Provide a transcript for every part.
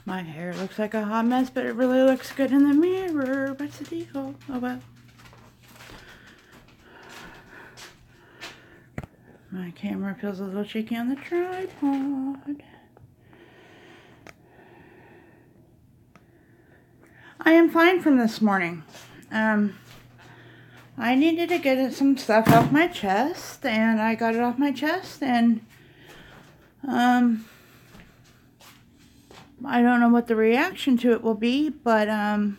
My hair looks like a hot mess, but it really looks good in the mirror. What's the deal? Oh well. My camera feels a little shaky on the tripod. I am fine from this morning. I needed to get some stuff off my chest, and I got it off my chest, and I don't know what the reaction to it will be, but I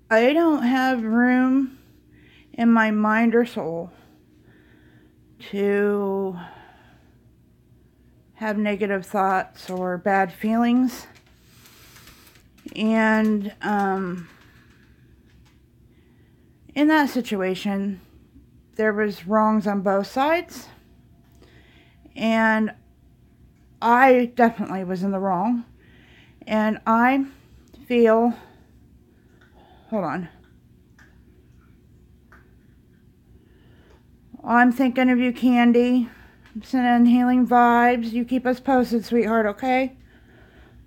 don't have room in my mind or soul to have negative thoughts or bad feelings. And in that situation, there was wrongs on both sides, and I definitely was in the wrong. And I feel, hold on, I'm thinking of you, Candy. I'm sending healing vibes. You keep us posted, sweetheart, okay?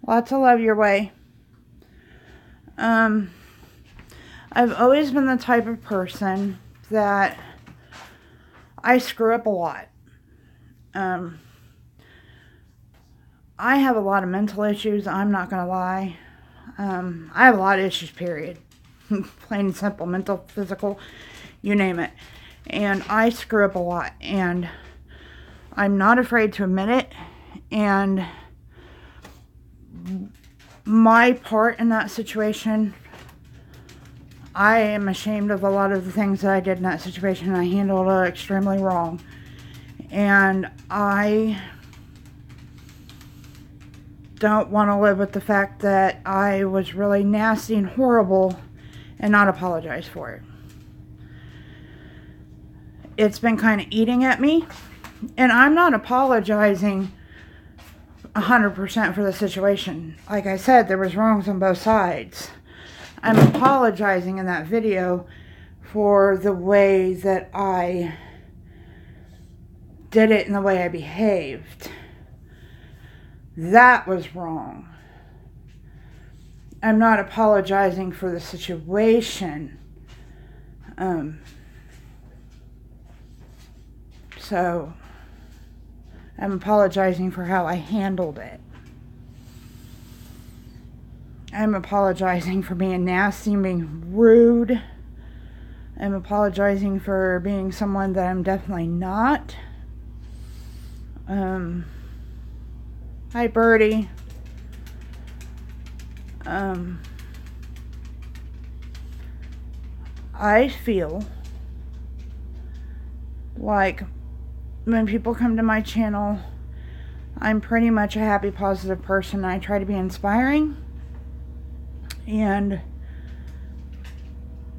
Lots of love your way. I've always been the type of person that I screw up a lot. I have a lot of mental issues, I'm not going to lie. I have a lot of issues, period. Plain and simple, mental, physical, you name it. And I screw up a lot, and I'm not afraid to admit it. And my part in that situation, I am ashamed of a lot of the things that I did in that situation. I handled it extremely wrong. And I don't want to live with the fact that I was really nasty and horrible and not apologize for it. It's been kind of eating at me, and I'm not apologizing 100% for the situation. Like I said, there was wrongs on both sides. I'm apologizing in that video for the way that I did it and the way I behaved. That was wrong. I'm not apologizing for the situation. So, I'm apologizing for how I handled it. I'm apologizing for being nasty and being rude. I'm apologizing for being someone that I'm definitely not. Hi, Birdie. I feel like when people come to my channel, I'm pretty much a happy, positive person. I try to be inspiring. And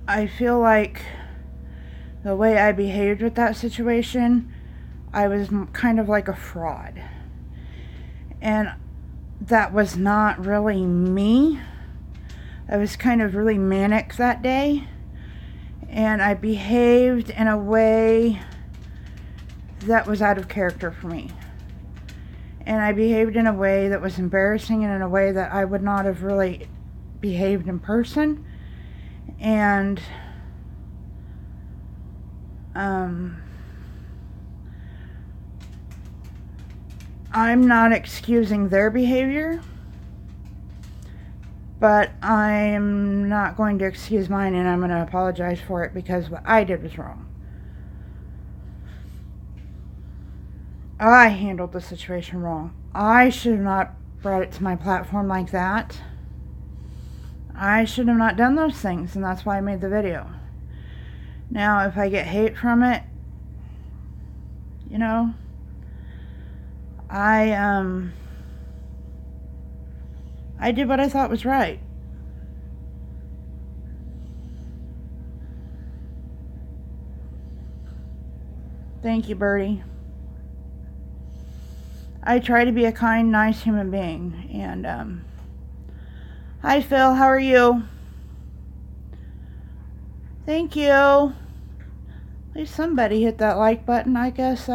I feel like the way I behaved with that situation, I was kind of like a fraud. And that was not really me. I was kind of really manic that day. And I behaved in a way that was out of character for me. And I behaved in a way that was embarrassing and in a way that I would not have really behaved in person. And I'm not excusing their behavior, but I'm not going to excuse mine, and I'm going to apologize for it because what I did was wrong. I handled the situation wrong. I should have not brought it to my platform like that. I should have not done those things, and that's why I made the video. Now, if I get hate from it, you know, I did what I thought was right. Thank you, Birdie. I try to be a kind, nice human being. And, hi, Phil. How are you? Thank you. At least somebody hit that like button. I guess,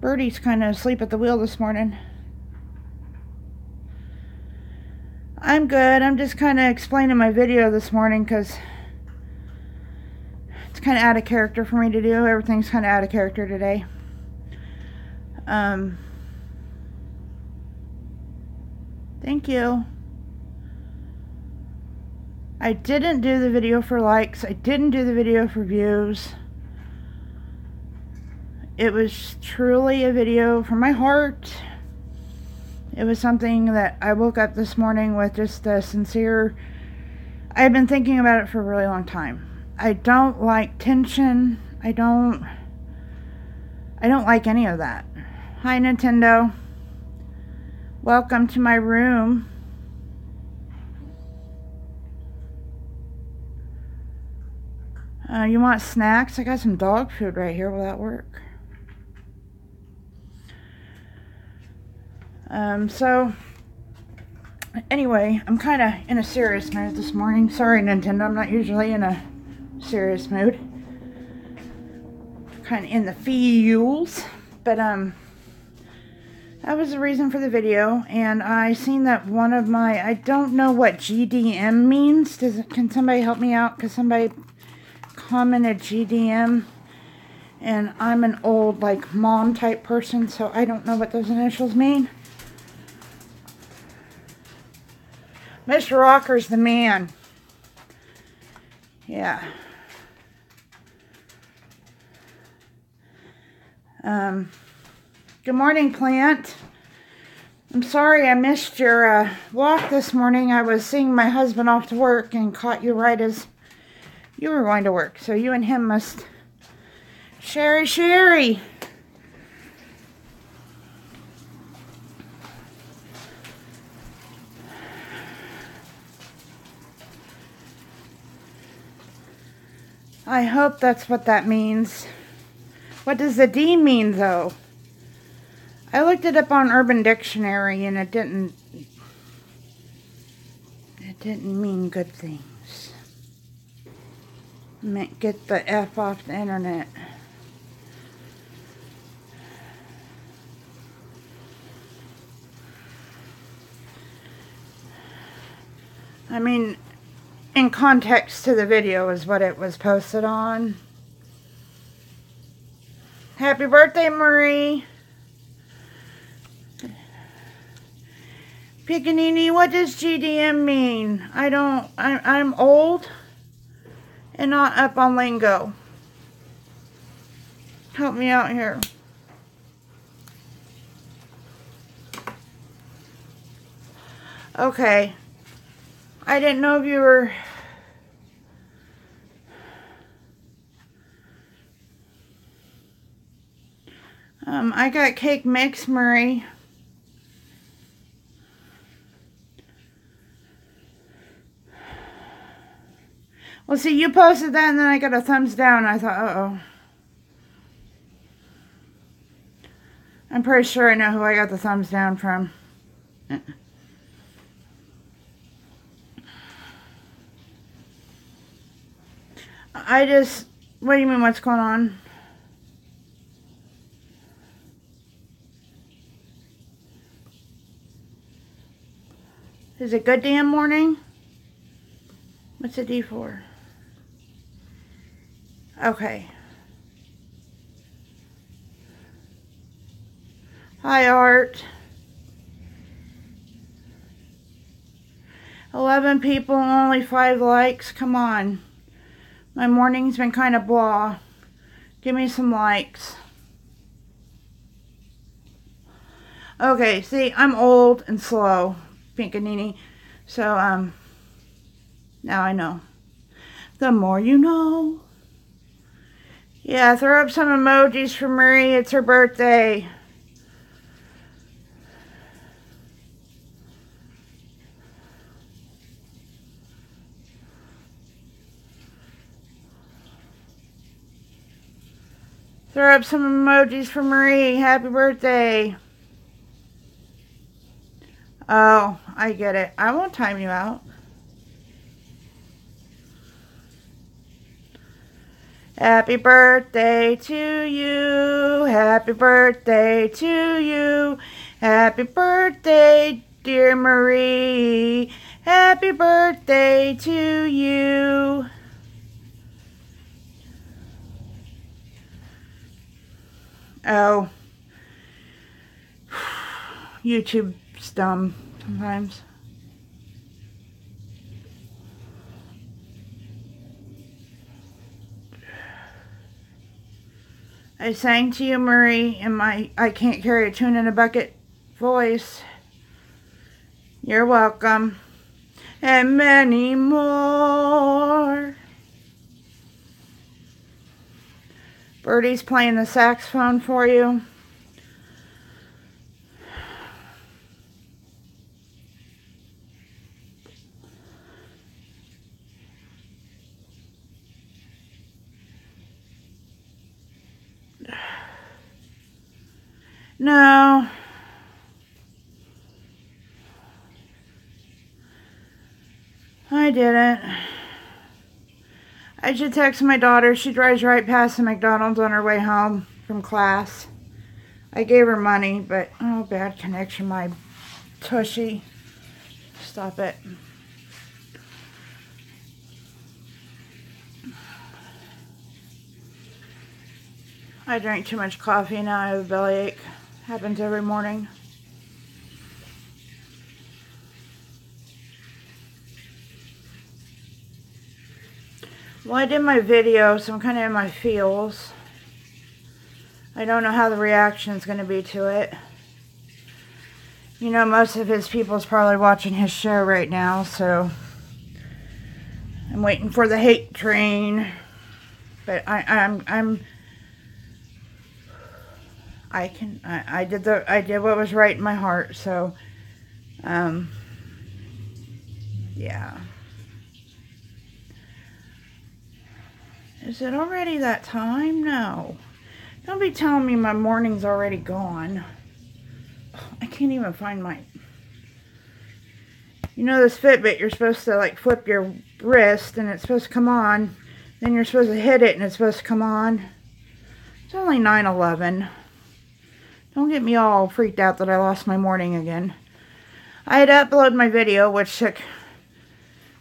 Birdie's kind of asleep at the wheel this morning. I'm good. I'm just kind of explaining my video this morning because it's kind of out of character for me to do. Everything's kind of out of character today. Thank you. I didn't do the video for likes. I didn't do the video for views. It was truly a video from my heart. It was something that I woke up this morning with just a sincere... I've been thinking about it for a really long time. I don't like tension. I don't like any of that. Hi, Nintendo. Welcome to my room. You want snacks? I got some dog food right here. Will that work? So, anyway, I'm kind of in a serious mood this morning. Sorry, Nintendo, I'm not usually in a serious mood. Kind of in the feels, but, that was the reason for the video, and I seen that one of my, I don't know what GDM means. Can somebody help me out? Because somebody commented GDM, and I'm an old, like, mom type person, so I don't know what those initials mean. Mr. Rocker's the man. Yeah. Good morning, plant. I'm sorry I missed your walk this morning. I was seeing my husband off to work and caught you right as you were going to work. So you and him must... Sherry. I hope that's what that means. What does the D mean, though? I looked it up on Urban Dictionary, and it didn't mean good things. It meant get the F off the internet. I mean, in context to the video is what it was posted on. Happy birthday, Marie. Piccanini, what does GDM mean? I'm old and not up on lingo. Help me out here. Okay. I didn't know if you were... I got cake mix, Marie. Well, see, you posted that and then I got a thumbs down. I thought, uh-oh. I'm pretty sure I know who I got the thumbs down from. What do you mean, what's going on? Is it good damn morning? What's a D for? Okay. Hi, Art. 11 people, only 5 likes. Come on. My morning's been kind of blah. Give me some likes. Okay, see, I'm old and slow, Pinkanini. So, now I know. The more you know. Yeah, throw up some emojis for Marie. It's her birthday. Throw up some emojis for Marie. Happy birthday. Oh, I get it. I won't time you out. Happy birthday to you. Happy birthday to you. Happy birthday, dear Marie. Happy birthday to you. Oh. YouTube's dumb sometimes. I sang to you, Marie, in my I can't carry a tune in a bucket voice. You're welcome. And many more. Birdie's playing the saxophone for you. No. I didn't. I should text my daughter. She drives right past the McDonald's on her way home from class. I gave her money, but oh, bad connection, my tushy. Stop it. I drank too much coffee, now I have a bellyache. Happens every morning. Well, I did my video, so I'm kind of in my feels. I don't know how the reaction is going to be to it. You know, most of his people's probably watching his show right now, so I'm waiting for the hate train. But I did what was right in my heart, so yeah. Is it already that time? No. Don't be telling me my morning's already gone. I can't even find my... You know this Fitbit, you're supposed to like flip your wrist and it's supposed to come on. Then you're supposed to hit it and it's supposed to come on. It's only 9:11. Don't get me all freaked out that I lost my morning again. I had uploaded my video, which took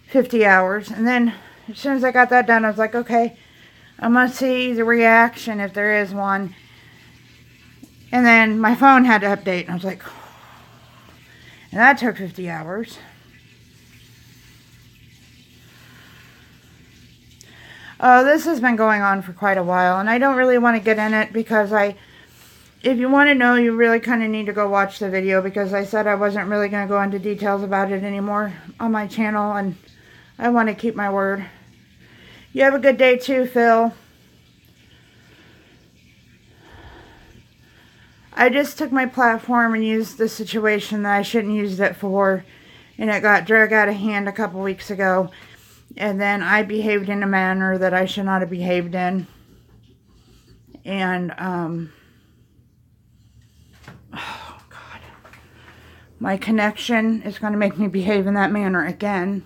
50 hours. And then as soon as I got that done, I was like, okay, I'm going to see the reaction if there is one. And then my phone had to update. And I was like, and that took 50 hours. Oh, this has been going on for quite a while. And I don't really want to get in it because if you want to know, you really kind of need to go watch the video. Because I said I wasn't really going to go into details about it anymore on my channel. And I want to keep my word. You have a good day too, Phil. I just took my platform and used the situation that I shouldn't use it for. And it got dragged out of hand a couple weeks ago. And then I behaved in a manner that I should not have behaved in. And, oh God. My connection is going to make me behave in that manner again.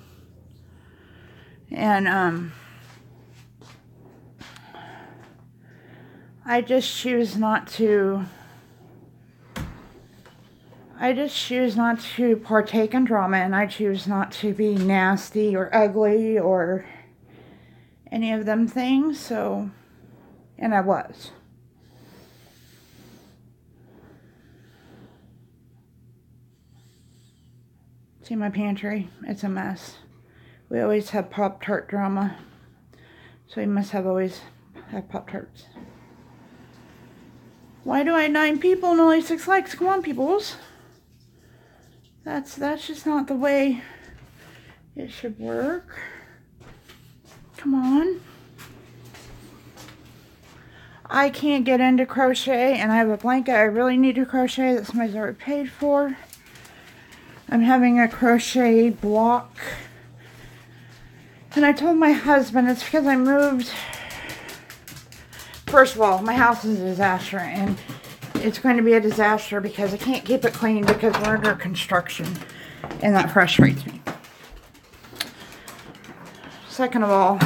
And, I just choose not to partake in drama, and I choose not to be nasty or ugly or any of them things, so, and I was. See my pantry? It's a mess. We always have Pop-Tart drama, so we must have always have Pop-Tarts. Why do I have 9 people and only 6 likes? Come on, peoples. That's just not the way it should work. Come on. I can't get into crochet, and I have a blanket I really need to crochet that somebody's already paid for. I'm having a crochet block. And I told my husband it's because I moved. First of all, my house is a disaster, and it's going to be a disaster because I can't keep it clean because we're under construction, and that frustrates me. Second of all,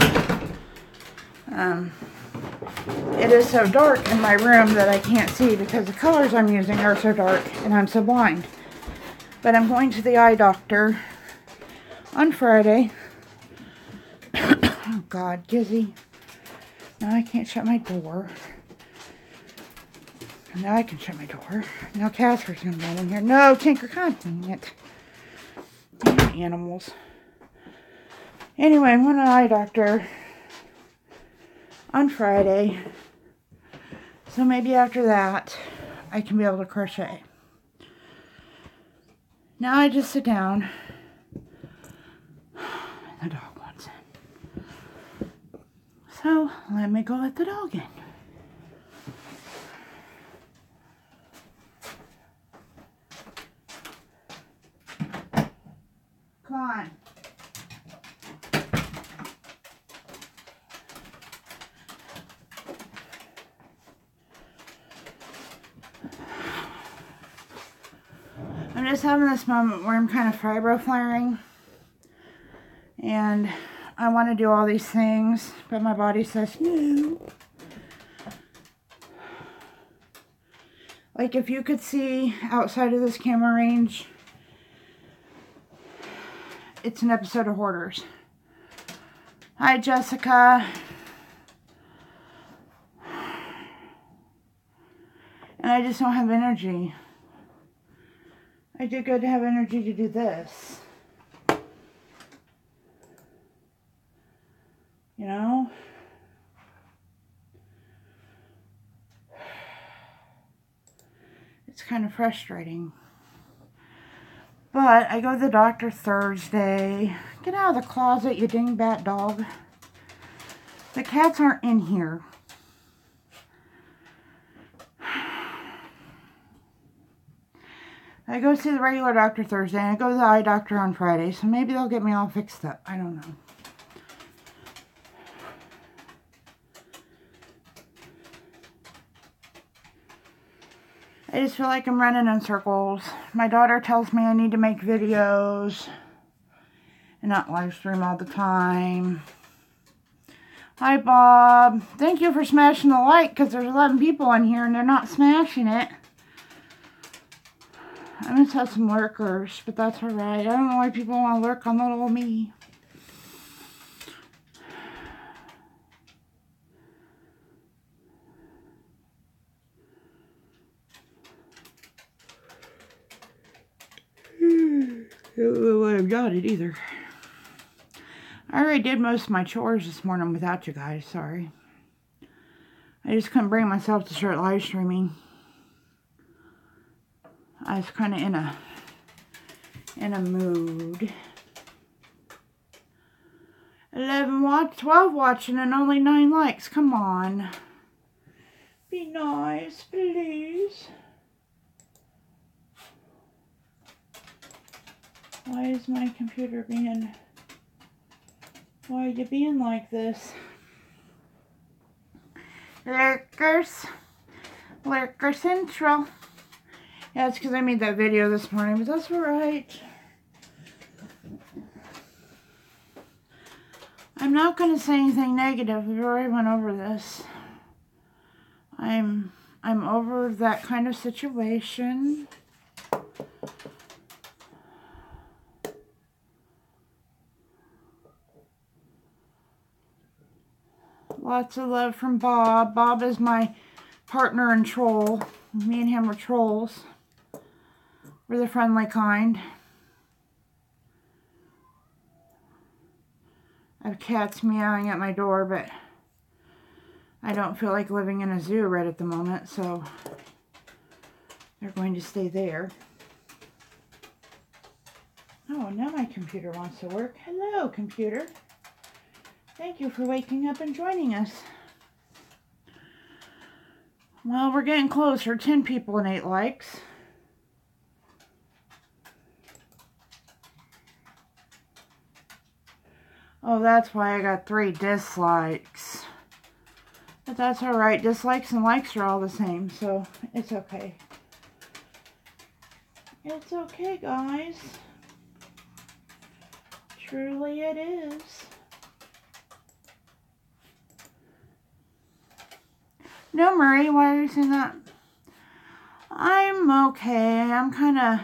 it is so dark in my room that I can't see because the colors I'm using are so dark and I'm so blind. But I'm going to the eye doctor on Friday. Oh God, Gizzy. Now I can't shut my door. Now I can shut my door. Now Casper's gonna run in here. No, Tinker, God dang it. Damn animals. Anyway, I'm going to the eye doctor on Friday. So maybe after that, I can be able to crochet. Now I just sit down. The dog wants in. So let me go let the dog in. Come on. I'm just having this moment where I'm kind of fibro flaring. And I want to do all these things, but my body says no. Like if you could see outside of this camera range, it's an episode of Hoarders. Hi, Jessica. And I just don't have energy. I do good to have energy to do this. You know? It's kind of frustrating. But I go to the doctor Thursday. Get out of the closet, you dingbat dog. The cats aren't in here. I go see the regular doctor Thursday, and I go to the eye doctor on Friday, so maybe they'll get me all fixed up. I don't know. I just feel like I'm running in circles. My daughter tells me I need to make videos and not live stream all the time. Hi, Bob. Thank you for smashing the like, because there's 11 people in here and they're not smashing it. I must have some lurkers, but that's alright. I don't know why people want to lurk on little old me. I don't know why I've got it either. I already did most of my chores this morning without you guys, sorry. I just couldn't bring myself to start live streaming. I was kind of in a mood. 12 watching and only 9 likes. Come on. Be nice, please. Why is my computer being... Why are you being like this? Lurkers. Lurker Central. Yeah, it's because I made that video this morning, but that's alright. I'm not going to say anything negative. We already went over this. I'm over that kind of situation. Lots of love from Bob. Bob is my partner in troll. Me and him are trolls. We're the friendly kind. I have cats meowing at my door, but I don't feel like living in a zoo right at the moment, so they're going to stay there. Oh, now my computer wants to work. Hello, computer. Thank you for waking up and joining us. Well, we're getting closer. 10 people and 8 likes. Oh, that's why I got 3 dislikes. But that's alright. Dislikes and likes are all the same, so it's okay. It's okay, guys. Truly it is. No, Murray, why are you saying that? I'm okay. I'm kind of...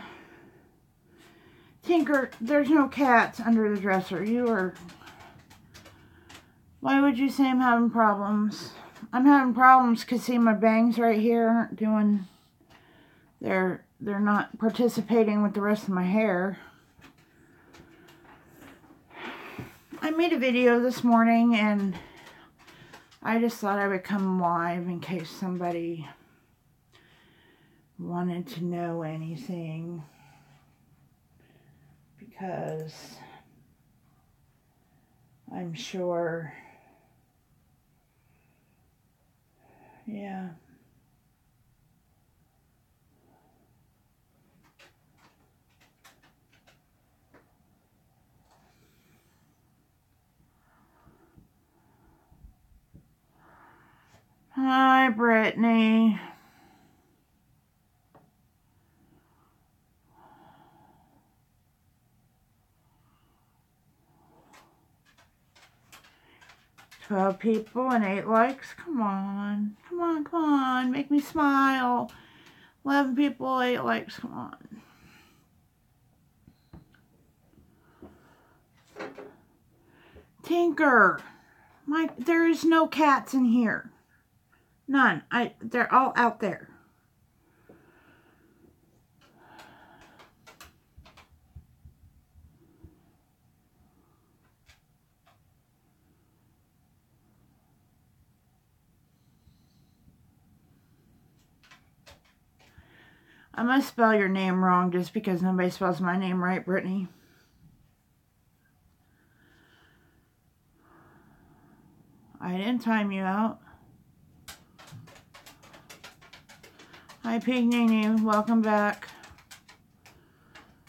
Tinker, there's no cats under the dresser. You are... Why would you say I'm having problems? I'm having problems because, see, my bangs right here aren't doing... They're not participating with the rest of my hair. I made a video this morning and I just thought I would come live in case somebody wanted to know anything, because I'm sure, yeah. Hi, Brittany. "12 people and 8 likes. Come on. Come on, come on. Make me smile. 11 people, 8 likes. Come on. Tinker. There is no cats in here. None. They're all out there. I must spell your name wrong just because nobody spells my name right, Brittany. I didn't time you out. Hi, Pig Nene. Welcome back.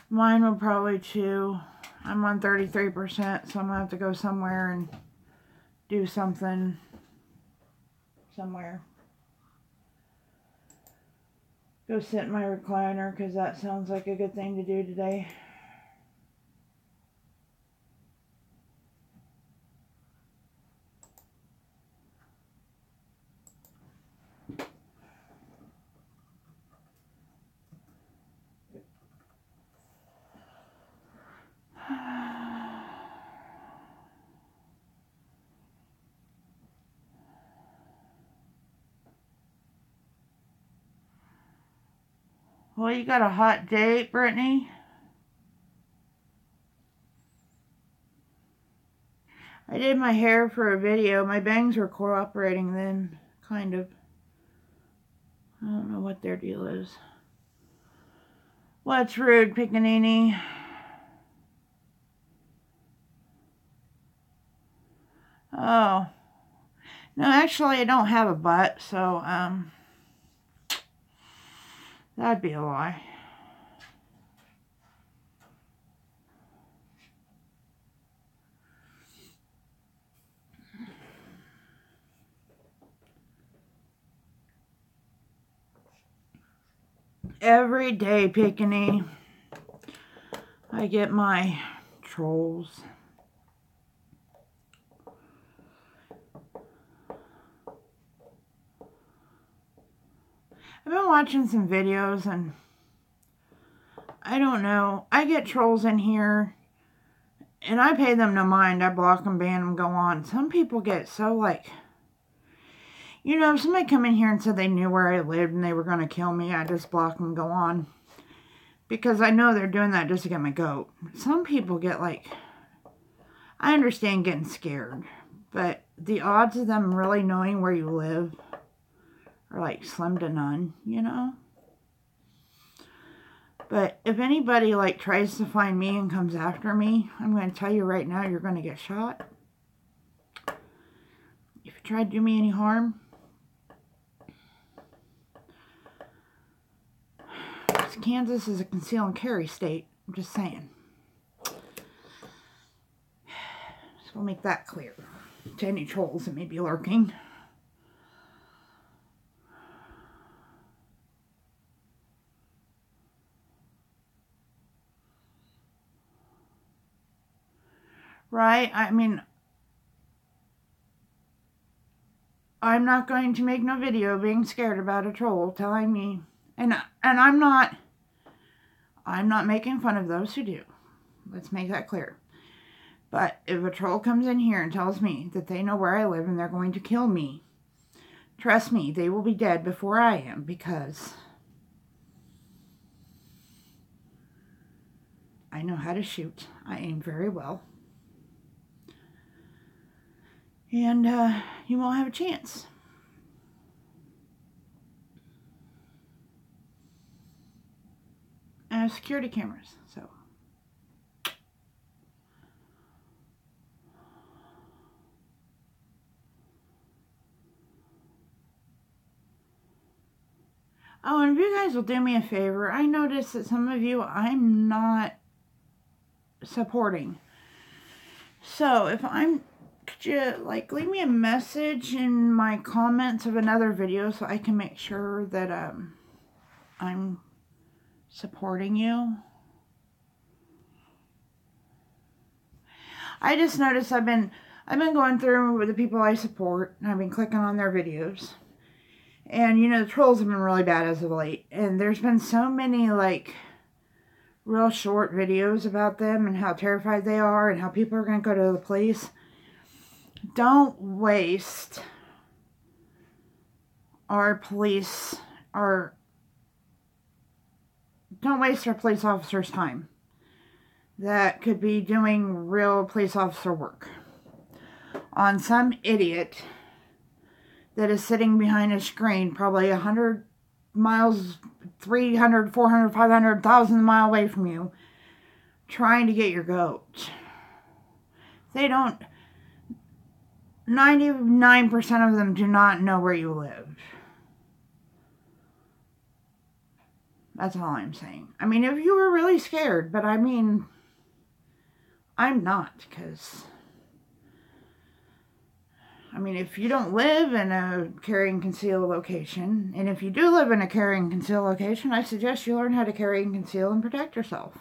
Mine will probably chew. I'm on 33%, so I'm going to have to go somewhere and do something somewhere. Go sit in my recliner, because that sounds like a good thing to do today. Well, you got a hot date, Brittany? I did my hair for a video. My bangs were cooperating then, kind of. I don't know what their deal is. What's rude, Piccanini? Oh. No, actually, I don't have a butt, so, that'd be a lie. Every day, Piccanini, I get my trolls. I've been watching some videos and I don't know. I get trolls in here and I pay them no mind. I block them, ban them, go on. Some people get so like, you know, if somebody come in here and said they knew where I lived and they were going to kill me, I just block them, go on. Because I know they're doing that just to get my goat. Some people get like, I understand getting scared, but the odds of them really knowing where you live are like slim to none, you know? But if anybody like tries to find me and comes after me, I'm going to tell you right now, you're going to get shot. If you try to do me any harm, Kansas is a conceal and carry state. I'm just saying. So we'll make that clear to any trolls that may be lurking. Right? I mean, I'm not going to make no video being scared about a troll telling me, and I'm not making fun of those who do. Let's make that clear. But if a troll comes in here and tells me that they know where I live and they're going to kill me, trust me, they will be dead before I am, because I know how to shoot. I aim very well. And you won't have a chance. I have security cameras, so. Oh, and if you guys will do me a favor, I noticed that some of you I'm not supporting. So if could you like leave me a message in my comments of another video so I can make sure that I'm supporting you? I just noticed I've been going through with the people I support, and I've been clicking on their videos. And, you know, the trolls have been really bad as of late. And there's been so many, like, real short videos about them and how terrified they are and how people are going to go to the police. Don't waste our police officers' time. That could be doing real police officer work on some idiot that is sitting behind a screen probably 100 miles, 300, 400, 500, 1,000 miles away from you, trying to get your goat. They don't, 99% of them do not know where you live. That's all I'm saying. I mean, if you were really scared, but I mean, I'm not, because I mean, if you don't live in a carry and conceal location, and if you do live in a carry and conceal location, I suggest you learn how to carry and conceal and protect yourself.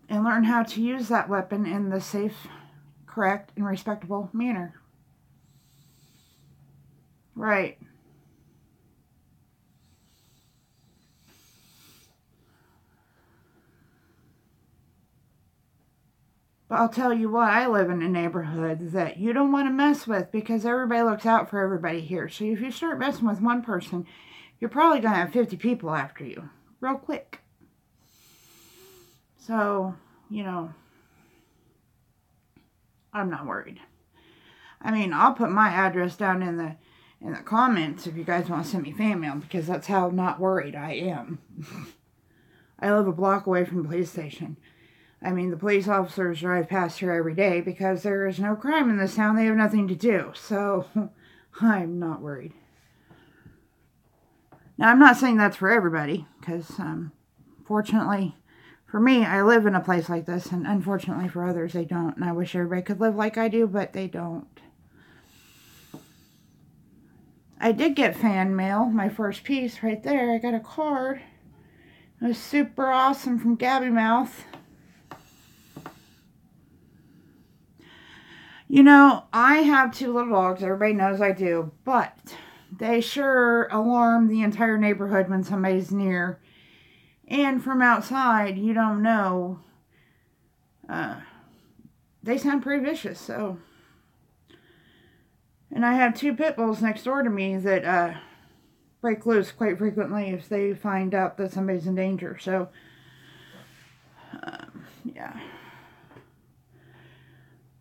And learn how to use that weapon in the safe, correct, and respectable manner. Right. But I'll tell you what, I live in a neighborhood that you don't want to mess with because everybody looks out for everybody here. So if you start messing with one person, you're probably going to have 50 people after you real quick. So, you know, I'm not worried. I mean, I'll put my address down in the comments if you guys want to send me fan mail, because that's how not worried I am. I live a block away from the police station. I mean, the police officers drive past here every day because there is no crime in this town. They have nothing to do. So, I'm not worried. Now, I'm not saying that's for everybody, because, fortunately, for me, I live in a place like this, and unfortunately for others, they don't. And I wish everybody could live like I do, but they don't. I did get fan mail, my first piece right there. I got a card. It was super awesome from Gabby Mouth. You know, I have 2 little dogs. Everybody knows I do. But they sure alarm the entire neighborhood when somebody's near. And from outside, you don't know. They sound pretty vicious, so. And I have 2 pit bulls next door to me that break loose quite frequently if they find out that somebody's in danger. So, yeah.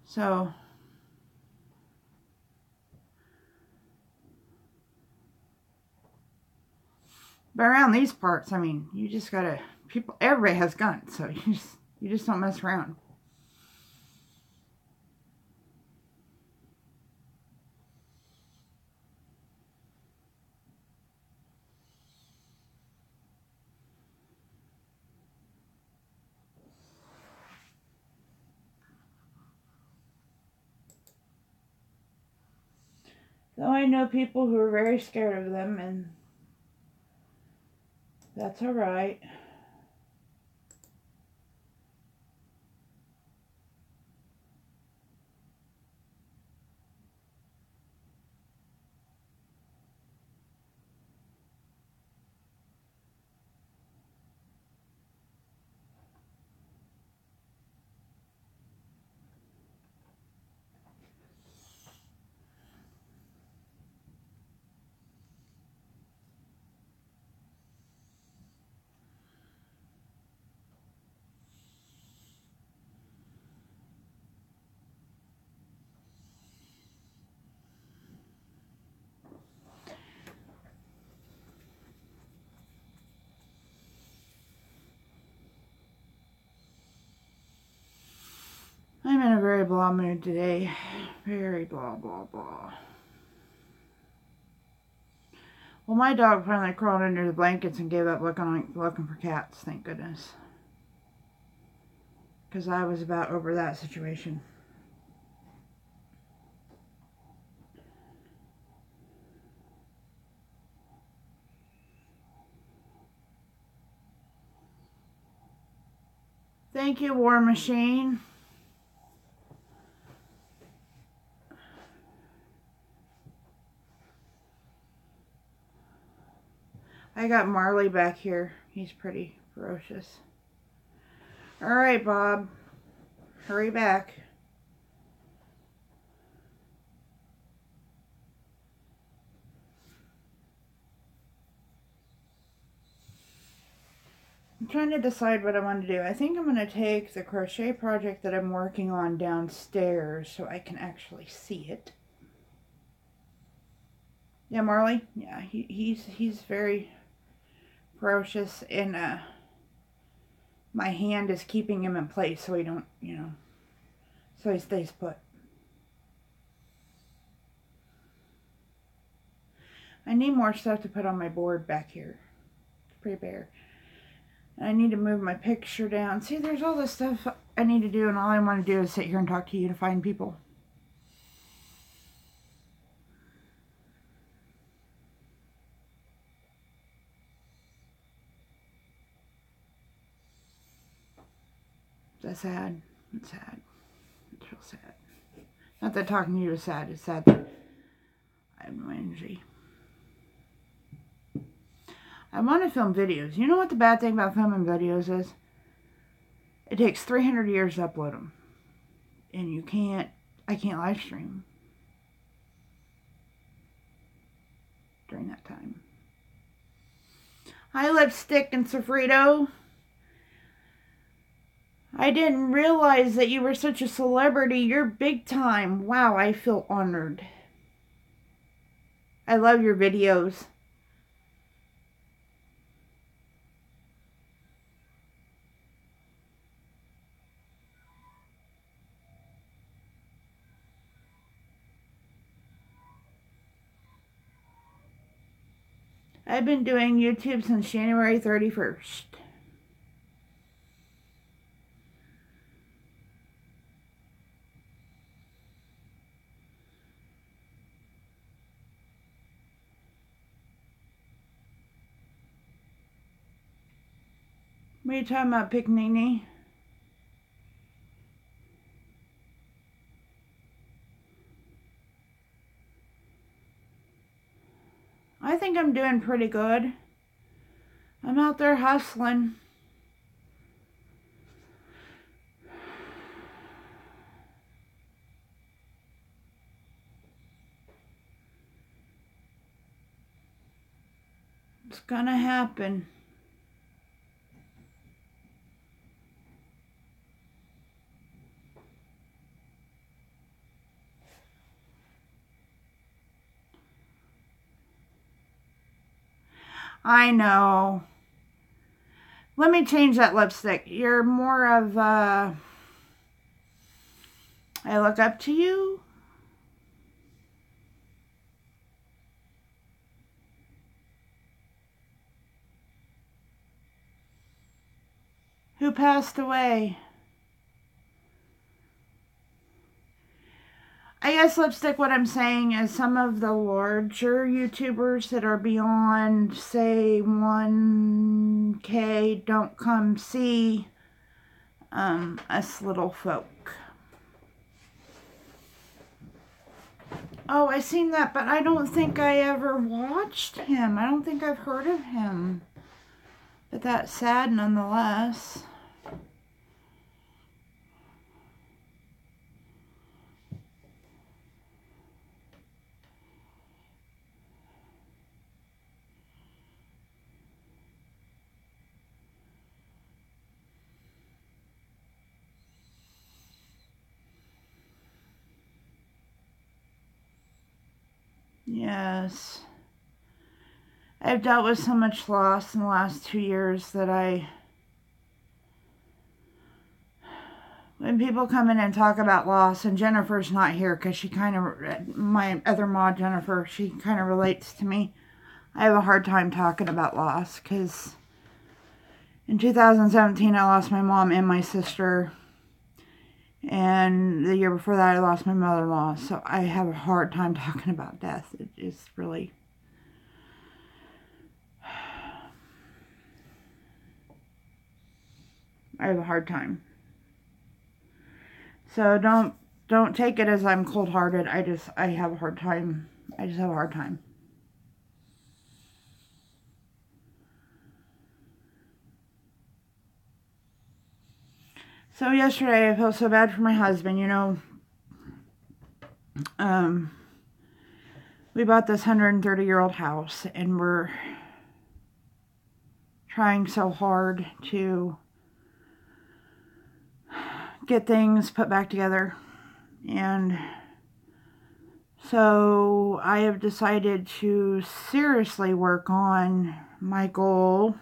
So, but around these parts, I mean, you just gotta, everybody has guns, so you just don't mess around. Though I know people who are very scared of them, and that's alright. very blah mood today. Very blah, blah, blah. Well, my dog finally crawled under the blankets and gave up looking for cats, thank goodness. Because I was about over that situation. Thank you, War Machine. I got Marley back here. He's pretty ferocious. Alright, Bob. Hurry back. I'm trying to decide what I want to do. I think I'm going to take the crochet project that I'm working on downstairs so I can actually see it. Yeah, Marley? Yeah, he's very ferocious, and my hand is keeping him in place so he don't, so he stays put. I need more stuff to put on my board back here. It's pretty bare. I need to move my picture down. See, there's all this stuff I need to do, and all I want to do is sit here and talk to you to find people. That's sad. It's sad. It's real sad. Not that talking to you is sad. It's sad that I have no energy. I want to film videos. You know what the bad thing about filming videos is? It takes 300 years to upload them. And I can't live stream during that time. Hi, Lipstick and Sofrito. I didn't realize that you were such a celebrity. You're big time. Wow, I feel honored. I love your videos. I've been doing YouTube since January 31st. What are you talking about, Picnini? I think I'm doing pretty good. I'm out there hustling. It's gonna happen. I know. Let me change that lipstick. You're more of I look up to you. Who passed away? I guess, Lipstick, what I'm saying is some of the larger YouTubers that are beyond, say, 1K don't come see us little folk. Oh, I seen that, but I don't think I ever watched him. I don't think I've heard of him. But that's sad nonetheless. Yes. I've dealt with so much loss in the last 2 years that I when people come in and talk about loss, and Jennifer's not here because she kind of, my other mod, Jennifer, she kind of relates to me. I have a hard time talking about loss because in 2017 I lost my mom and my sister, and the year before that I lost my mother-in-law, so I have a hard time talking about death. It is really... I have a hard time. So don't take it as I'm cold-hearted. I have a hard time. I just have a hard time. So yesterday I felt so bad for my husband, you know. We bought this 130-year-old house, and we're trying so hard to get things put back together. And so I have decided to seriously work on my goal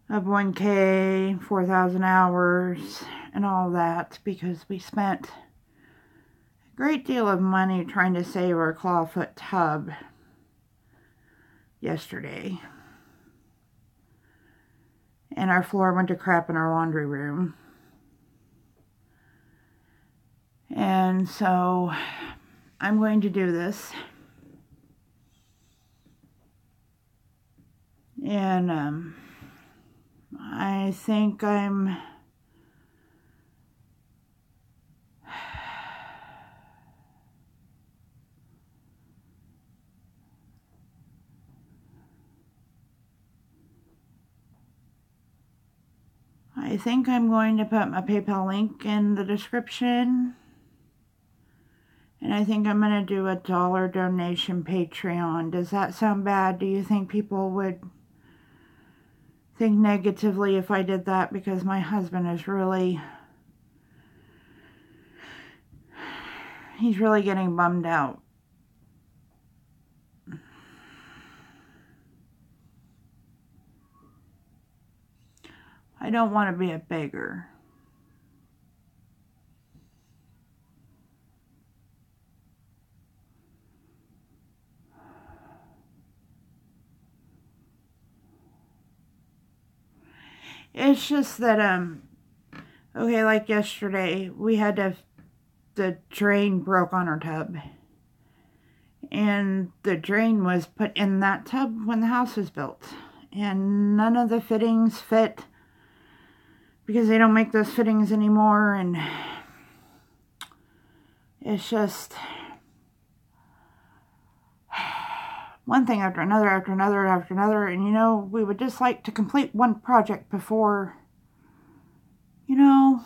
of 1K, 4,000 hours, and all that, because we spent a great deal of money trying to save our clawfoot tub yesterday. And our floor went to crap in our laundry room. And so I'm going to do this. And I think I'm going to put my PayPal link in the description. And I think I'm going to do a $1 donation Patreon. Does that sound bad? Do you think people would think negatively if I did that? Because my husband is really... he's really getting bummed out. I don't want to be a beggar. It's just that, okay, like yesterday, we had the drain broke on our tub. And the drain was put in that tub when the house was built. And none of the fittings fit, because they don't make those fittings anymore, and it's just one thing after another, after another, after another, and you know, we would just like to complete one project before, you know,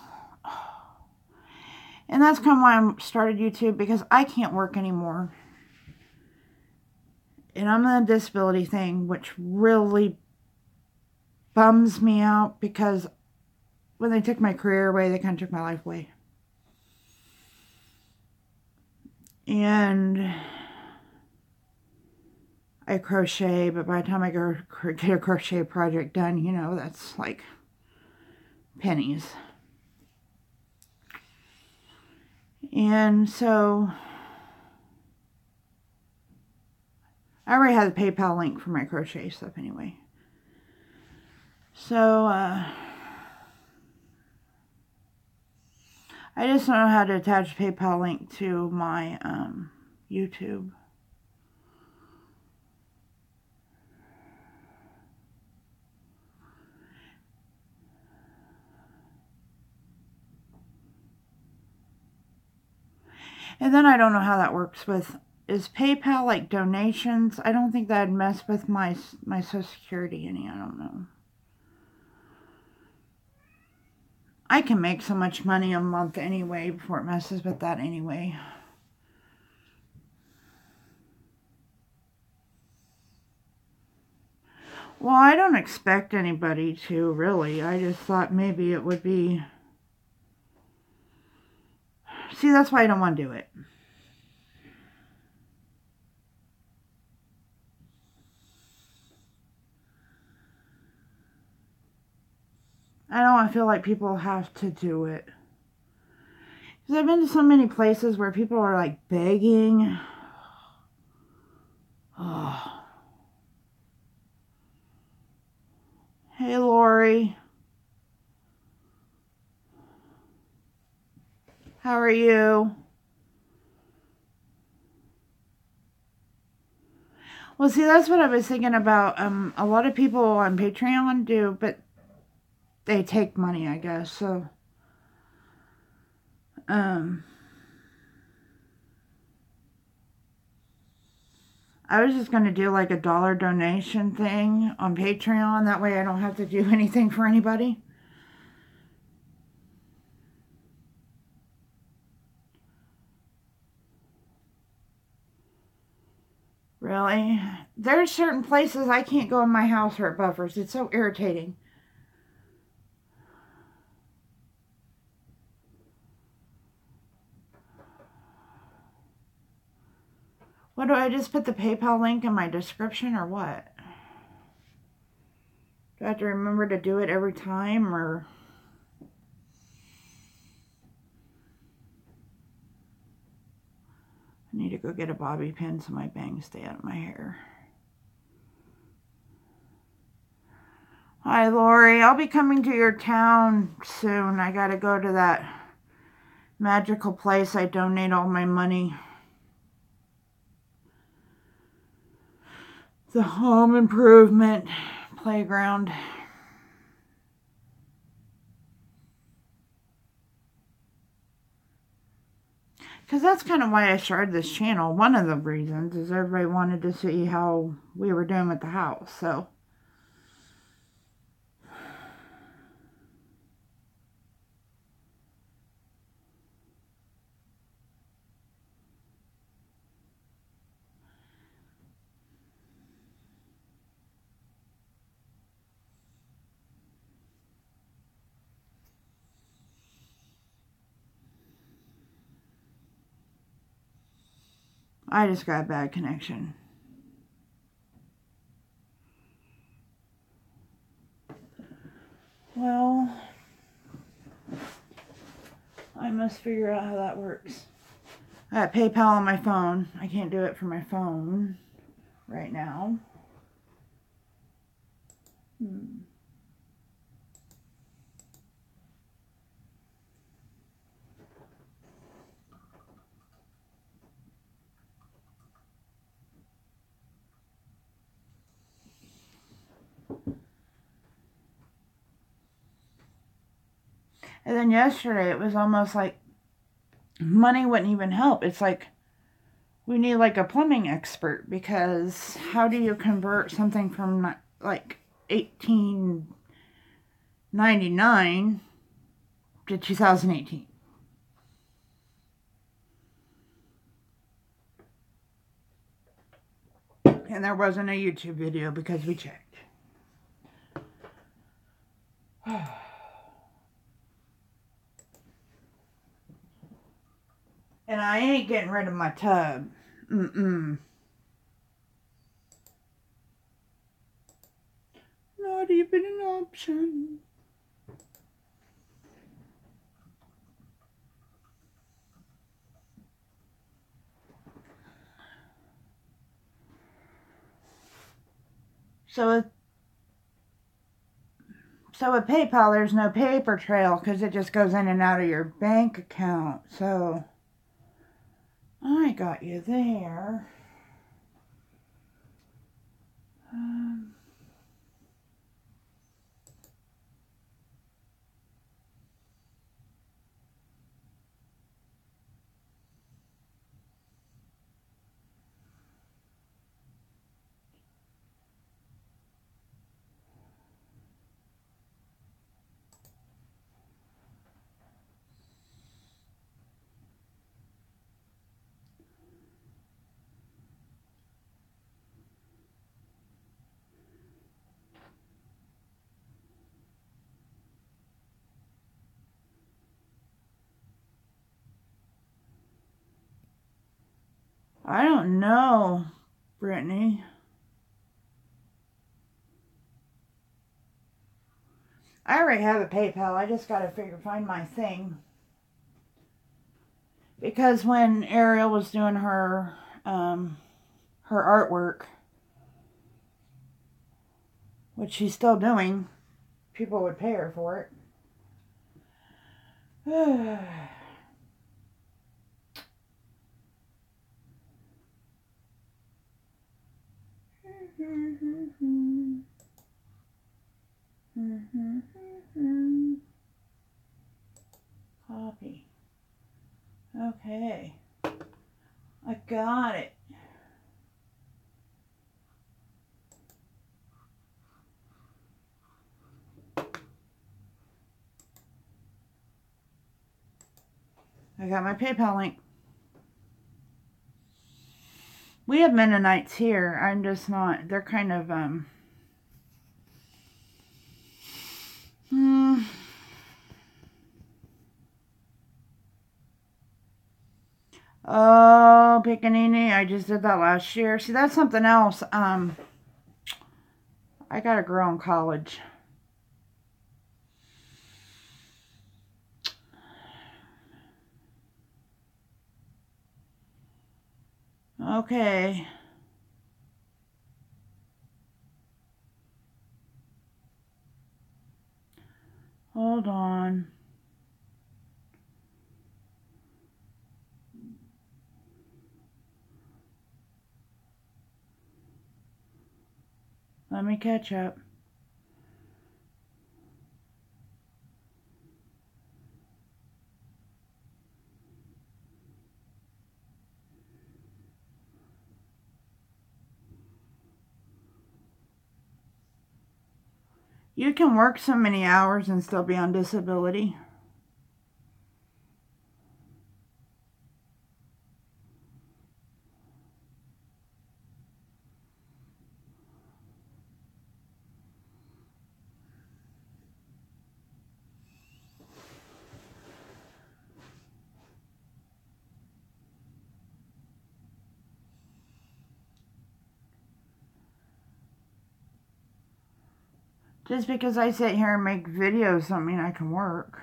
and that's kind of why I started YouTube, because I can't work anymore, and I'm on a disability thing, which really bums me out, because when they took my career away, they kind of took my life away. And I crochet, but by the time I get a crochet project done, you know, that's like pennies. And so I already had the PayPal link for my crochet stuff anyway. So I just don't know how to attach a PayPal link to my YouTube. And then I don't know how that works with, is PayPal like donations? I don't think that'd mess with my Social Security any, I don't know. I can make so much money a month anyway before it messes with that anyway. Well, I don't expect anybody to, really. I just thought maybe it would be... See, that's why I don't want to do it. I don't feel like people have to do it. Because I've been to so many places where people are like begging. Oh. Hey, Lori. How are you? Well, see, that's what I was thinking about. A lot of people on Patreon do, but they take money, I guess. So, I was just going to do like a $1 donation thing on Patreon. That way I don't have to do anything for anybody. Really? There's certain places I can't go in my house or at Buffers. It's so irritating. What do I just put the PayPal link in my description or what? Do I have to remember to do it every time or... I need to go get a bobby pin so my bangs stay out of my hair. Hi, Lori. I'll be coming to your town soon. I gotta go to that magical place I donate all my money. The home improvement playground. Because that's kind of why I started this channel. One of the reasons is everybody wanted to see how we were doing with the house. So, I just got a bad connection. Well, I must figure out how that works. I got PayPal on my phone. I can't do it from my phone right now. And then yesterday, it was almost like money wouldn't even help. It's like we need like a plumbing expert, because how do you convert something from like 1899 to 2018? And there wasn't a YouTube video because we checked. And I ain't getting rid of my tub. Not even an option. So with PayPal, there's no paper trail because it just goes in and out of your bank account. So I got you there. I don't know, Brittany. I already have a PayPal. I just got to find my thing. Because when Ariel was doing her artwork, which she's still doing, people would pay her for it. Copy. Okay. I got it. I got my PayPal link. We have Mennonites here. I'm just not. They're kind of, Oh, Pickaninny. I just did that last year. See, that's something else. I got a girl in college. Okay. Hold on. Let me catch up. You can work so many hours and still be on disability. Just because I sit here and make videos doesn't mean I can work.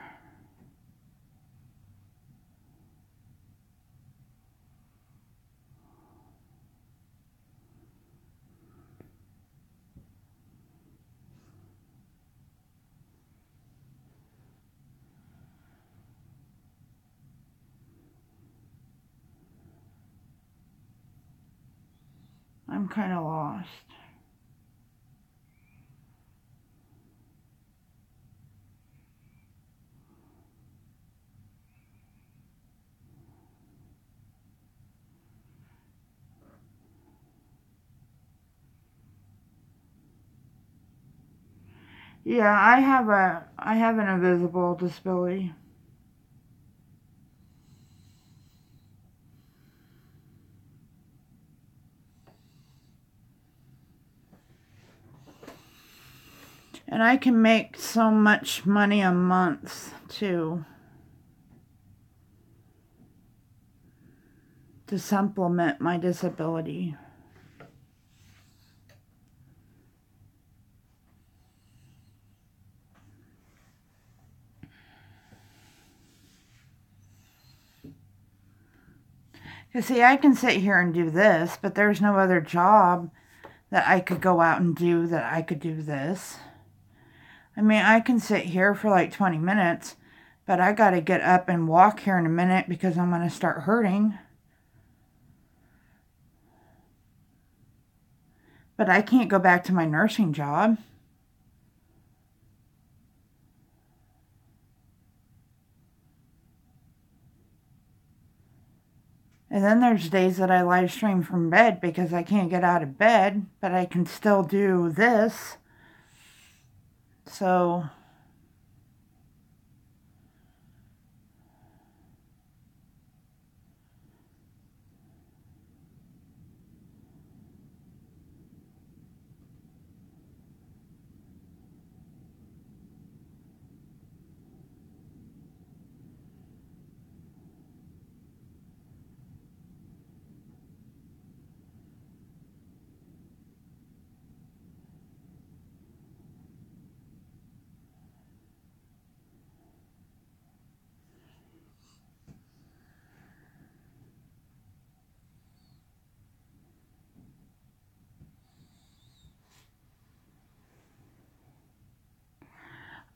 I'm kind of lost. Yeah, I have an invisible disability. And I can make so much money a month too to supplement my disability. You see, I can sit here and do this, but there's no other job that I could go out and do that I could do this. I mean, I can sit here for like 20 minutes, but I got to get up and walk here in a minute because I'm going to start hurting. But I can't go back to my nursing job. And then there's days that I live stream from bed because I can't get out of bed, but I can still do this. So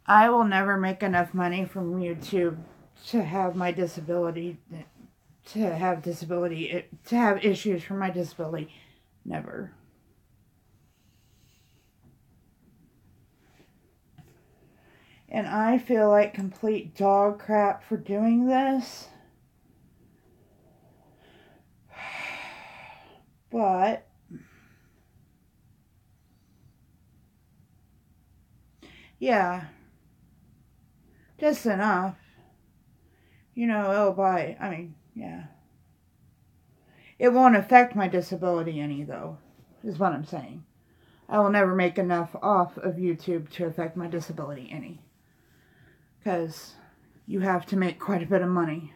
I will never make enough money from YouTube to have my disability, to have issues from my disability. Never. And I feel like complete dog crap for doing this. But yeah, just enough. You know, yeah. It won't affect my disability any, though, is what I'm saying. I will never make enough off of YouTube to affect my disability any. Because you have to make quite a bit of money.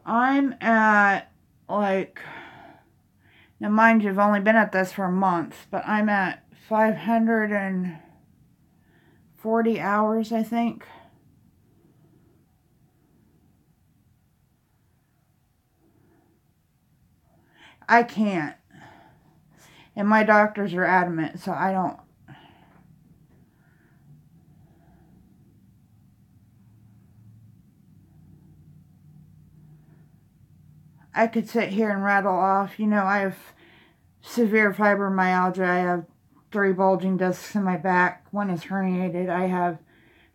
I'm at, like, now mind you, I've only been at this for a month, but I'm at 540 hours, I think. I can't. And my doctors are adamant, so I don't. I could sit here and rattle off, you know, I have severe fibromyalgia. I have 3 bulging discs in my back. 1 is herniated. I have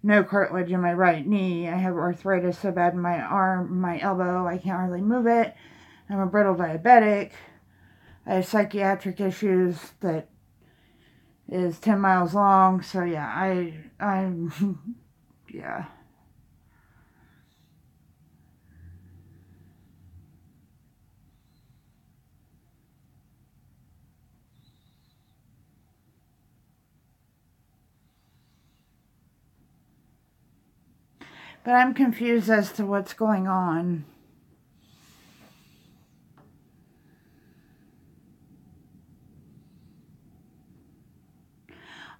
no cartilage in my right knee. I have arthritis so bad in my arm, my elbow, I can't hardly move it. I'm a brittle diabetic. I have psychiatric issues that is 10 miles long. So yeah, I'm yeah. But I'm confused as to what's going on.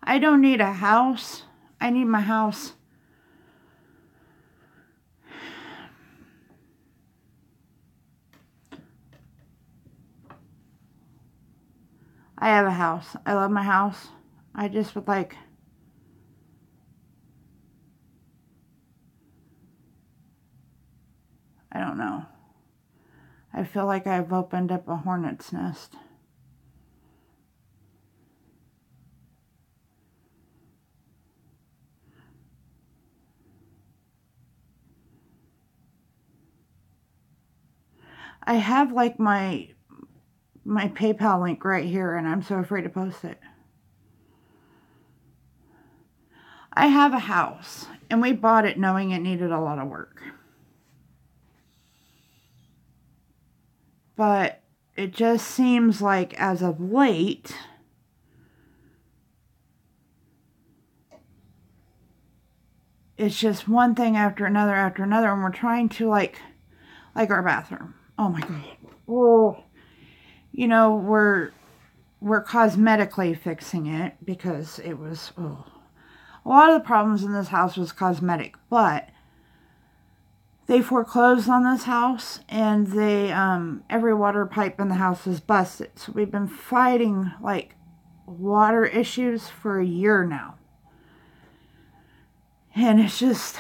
I don't need a house. I need my house. I have a house. I love my house. I just would like... I don't know. I feel like I've opened up a hornet's nest. I have like my PayPal link right here, and I'm so afraid to post it. I have a house, and we bought it knowing it needed a lot of work. But it just seems like as of late, it's just one thing after another, and we're trying to like our bathroom. Oh my God. Oh. You know, we're cosmetically fixing it because it was, oh. A lot of the problems in this house was cosmetic, but they foreclosed on this house, and they, every water pipe in the house is busted. So we've been fighting, like, water issues for a year now. And it's just...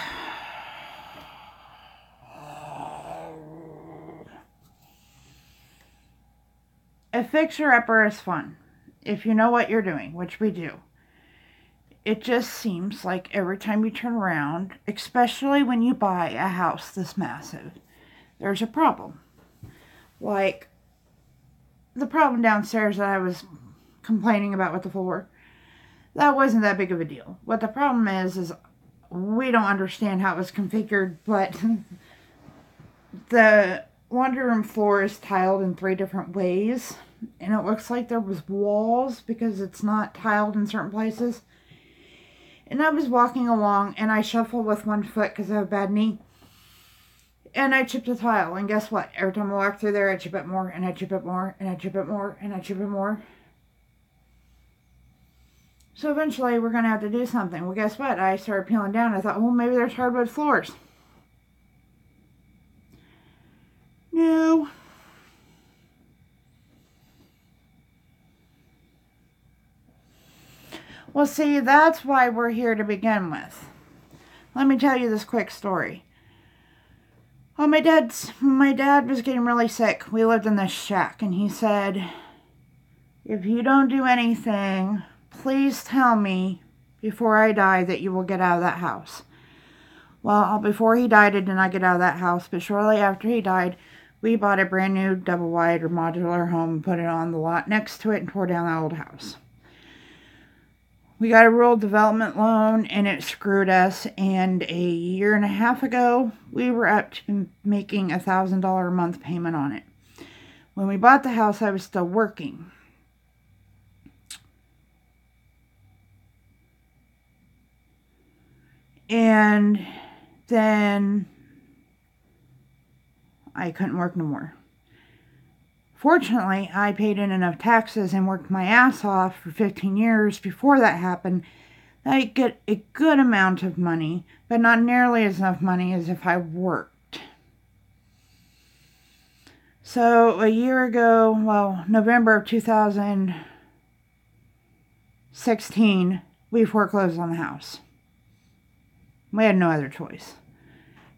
A fixer-upper is fun, if you know what you're doing, which we do. It just seems like every time you turn around, especially when you buy a house this massive, there's a problem. Like, the problem downstairs that I was complaining about with the floor, that wasn't that big of a deal. What the problem is we don't understand how it was configured, but the laundry room floor is tiled in 3 different ways, and it looks like there was walls because it's not tiled in certain places. And I was walking along, and I shuffled with 1 foot because I have a bad knee. And I chipped a tile, and guess what? Every time I walk through there, I chip it more, and I chip it more, and I chip it more, and I chip it more. So eventually, we're going to have to do something. Well, guess what? I started peeling down. I thought, well, maybe there's hardwood floors. No. Well, see, that's why we're here to begin with. Let me tell you this quick story. Well, my dad was getting really sick. We lived in this shack, and he said, if you don't do anything, please tell me before I die that you will get out of that house. Well, before he died, I did not get out of that house, but shortly after he died, we bought a brand new double wide or modular home and put it on the lot next to it and tore down the old house. We got a rural development loan and it screwed us, and a year and a half ago, we were up to making $1,000 a month payment on it. When we bought the house, I was still working. And then I couldn't work no more. Fortunately, I paid in enough taxes and worked my ass off for 15 years before that happened that I get a good amount of money, but not nearly as enough money as if I worked. So a year ago, well, November of 2016, we foreclosed on the house. We had no other choice.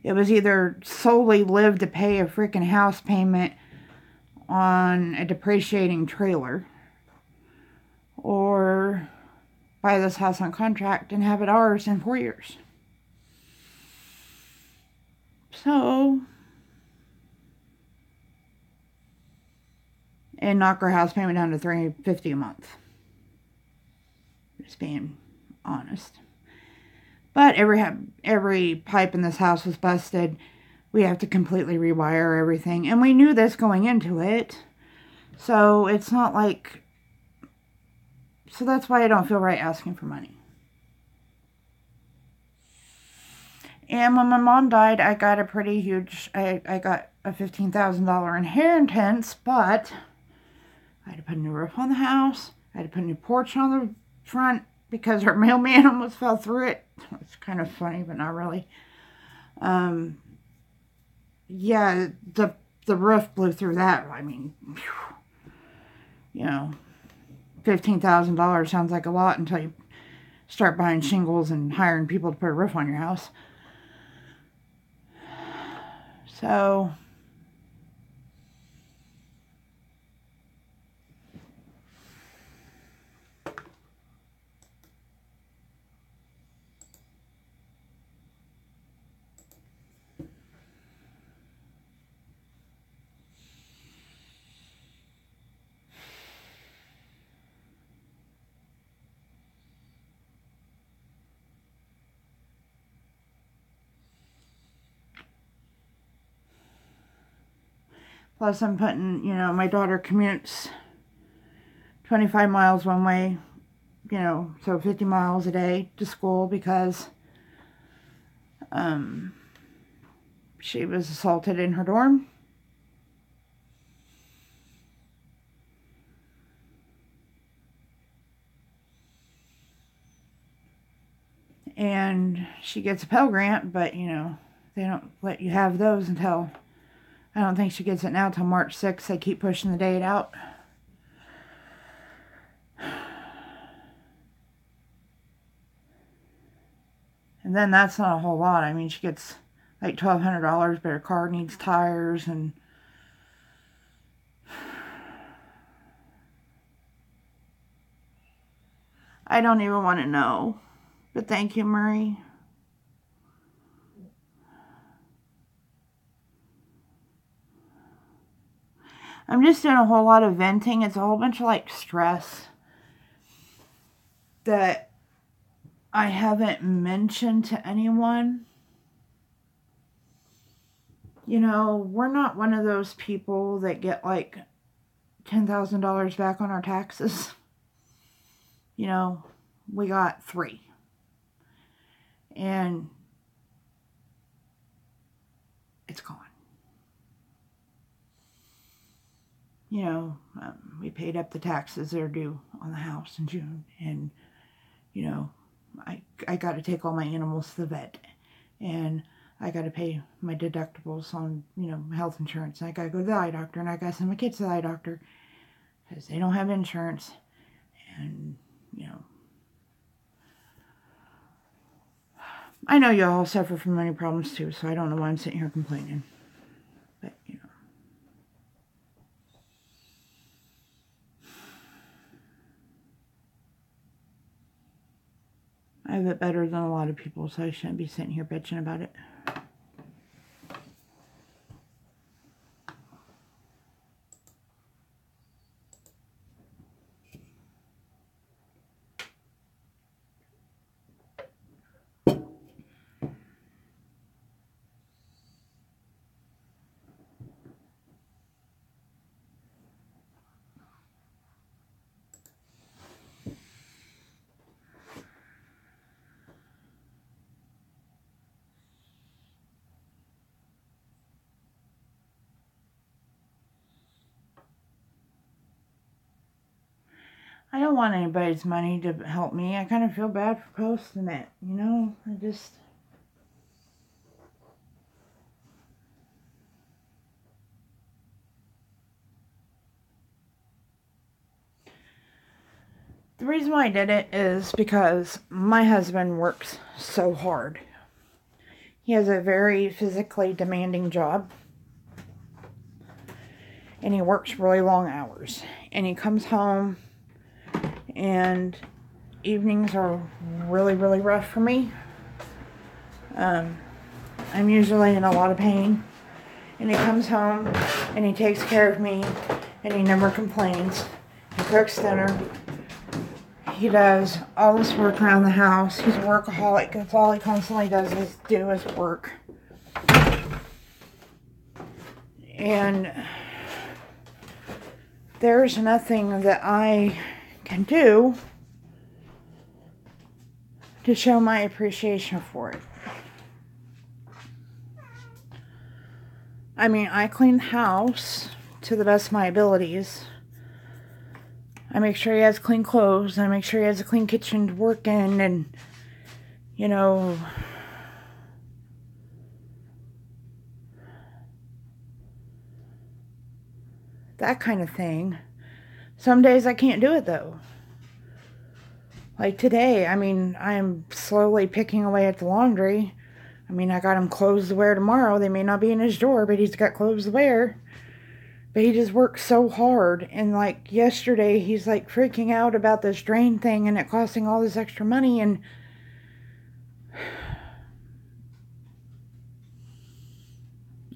It was either solely live to pay a freaking house payment on a depreciating trailer, or buy this house on contract and have it ours in 4 years. So, and knock our house payment down to $350 a month. Just being honest. But every pipe in this house was busted. We have to completely rewire everything. And we knew this going into it. So it's not like... So that's why I don't feel right asking for money. And when my mom died, I got a pretty huge... I got a $15,000 inheritance, but I had to put a new roof on the house. I had to put a new porch on the front because our mailman almost fell through it. It's kind of funny, but not really. Yeah, the roof blew through that. I mean, you know, $15,000 sounds like a lot until you start buying shingles and hiring people to put a roof on your house. So, plus I'm putting, you know, my daughter commutes 25 miles one way, you know, so 50 miles a day to school because she was assaulted in her dorm. And she gets a Pell Grant, but, you know, they don't let you have those until... I don't think she gets it now until March 6th. They keep pushing the date out. And then that's not a whole lot. I mean, she gets like $1,200, but her car needs tires and... I don't even want to know. But thank you, Murray. I'm just doing a whole lot of venting. It's a whole bunch of like stress that I haven't mentioned to anyone. You know, we're not one of those people that get like $10,000 back on our taxes. You know, we got 3. And it's gone. You know, we paid up the taxes that are due on the house in June. And, you know, I got to take all my animals to the vet. And I got to pay my deductibles on, you know, health insurance. And I got to go to the eye doctor. And I got to send my kids to the eye doctor because they don't have insurance. And, you know, I know y'all suffer from many problems too, so I don't know why I'm sitting here complaining. But, you know. I have it better than a lot of people, so I shouldn't be sitting here bitching about it. I don't want anybody's money to help me. I kind of feel bad for posting it, you know? The reason why I did it is because my husband works so hard. He has a very physically demanding job. And he works really long hours. And he comes home and evenings are really, really rough for me. I'm usually in a lot of pain. And he comes home and he takes care of me and he never complains. He cooks dinner. He does all this work around the house. He's a workaholic. That's all he constantly does is do his work. And there's nothing that I can do to show my appreciation for it. I mean, I clean the house to the best of my abilities. I make sure he has clean clothes. I make sure he has a clean kitchen to work in. And, you know, that kind of thing. Some days I can't do it, though. Like today, I mean, I'm slowly picking away at the laundry. I mean, I got him clothes to wear tomorrow. They may not be in his drawer, but he's got clothes to wear. But he just works so hard. And like yesterday, he's like freaking out about this drain thing and it costing all this extra money. And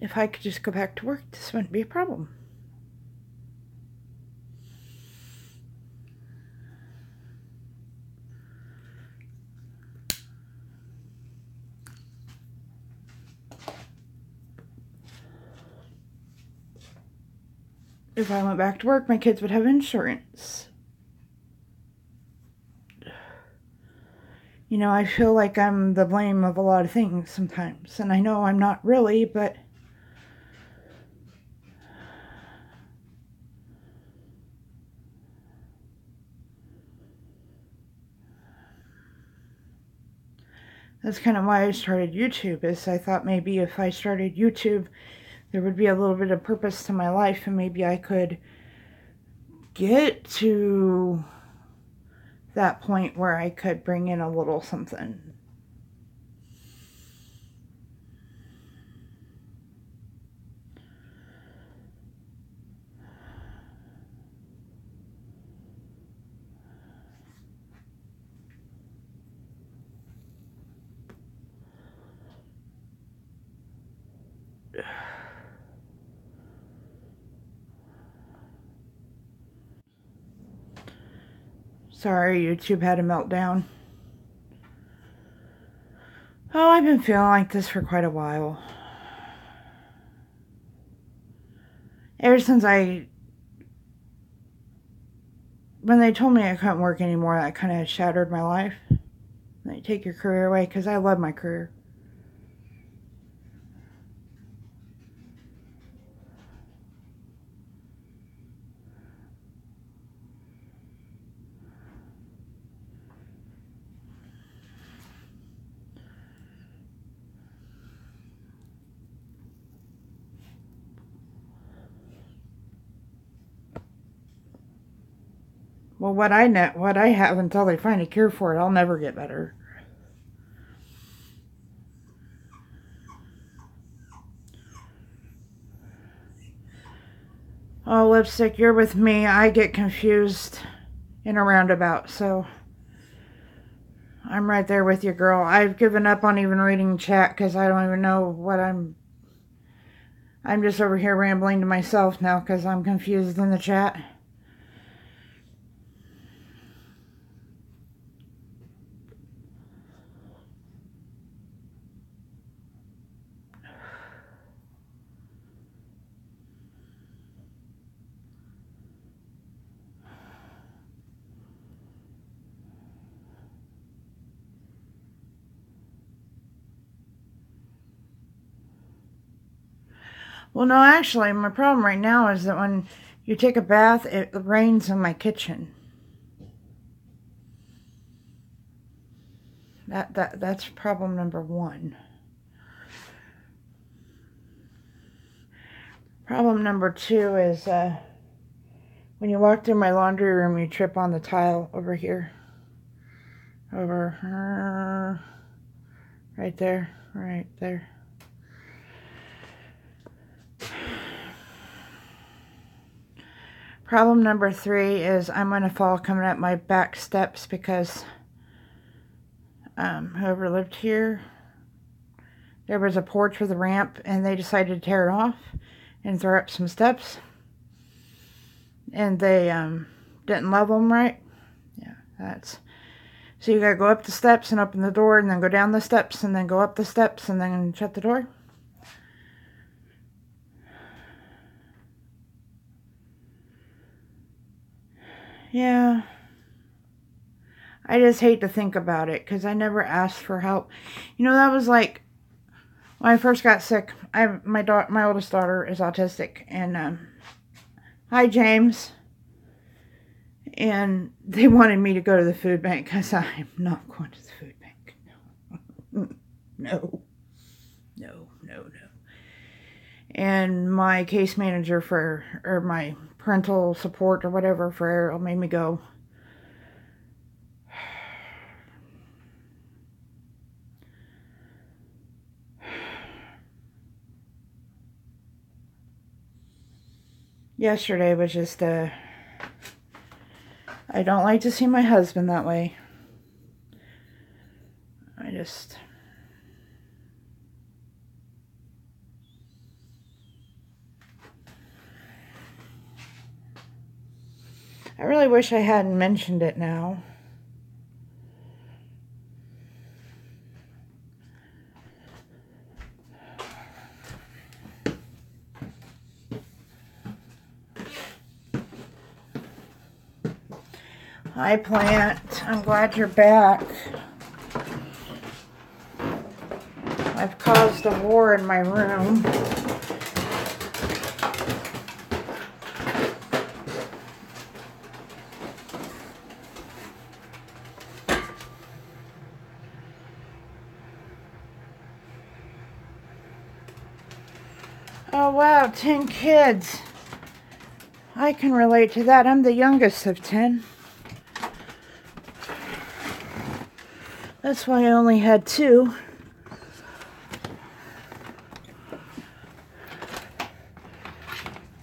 if I could just go back to work, this wouldn't be a problem. If I went back to work, my kids would have insurance. You know, I feel like I'm the blame of a lot of things sometimes. And I know I'm not really, but that's kind of why I started YouTube, is I thought maybe if I started YouTube, there would be a little bit of purpose to my life and maybe I could get to that point where I could bring in a little something. Sorry, YouTube had a meltdown. Oh, I've been feeling like this for quite a while. Ever since when they told me I couldn't work anymore, that kind of shattered my life. They take your career away, because I love my career. Well, what I have until they find a cure for it, I'll never get better. Oh, lipstick, you're with me. I get confused in a roundabout, so I'm right there with you, girl. I've given up on even reading chat because I don't even know what I'm just over here rambling to myself now because I'm confused in the chat. Well, no, actually, my problem right now is that when you take a bath, it rains in my kitchen. That's problem number one. Problem number two is when you walk through my laundry room, you trip on the tile over here. Over right there, right there. Problem number three is I'm going to fall coming up my back steps because whoever lived here, there was a porch with a ramp and they decided to tear it off and throw up some steps. And they didn't level them right. Yeah, that's... So you gotta go up the steps and open the door and then go down the steps and then go up the steps and then shut the door. Yeah. I just hate to think about it because I never asked for help. You know, that was like when I first got sick. My oldest daughter is autistic, and hi James. And they wanted me to go to the food bank because I'm not going to the food bank. No. And my case manager or my parental support or whatever for Ariel made me go. Yesterday was just I don't like to see my husband that way. I really wish I hadn't mentioned it now. Hi, Plant. I'm glad you're back. I've caused a war in my room. Oh, wow, 10 kids. I can relate to that. I'm the youngest of 10. That's why I only had 2.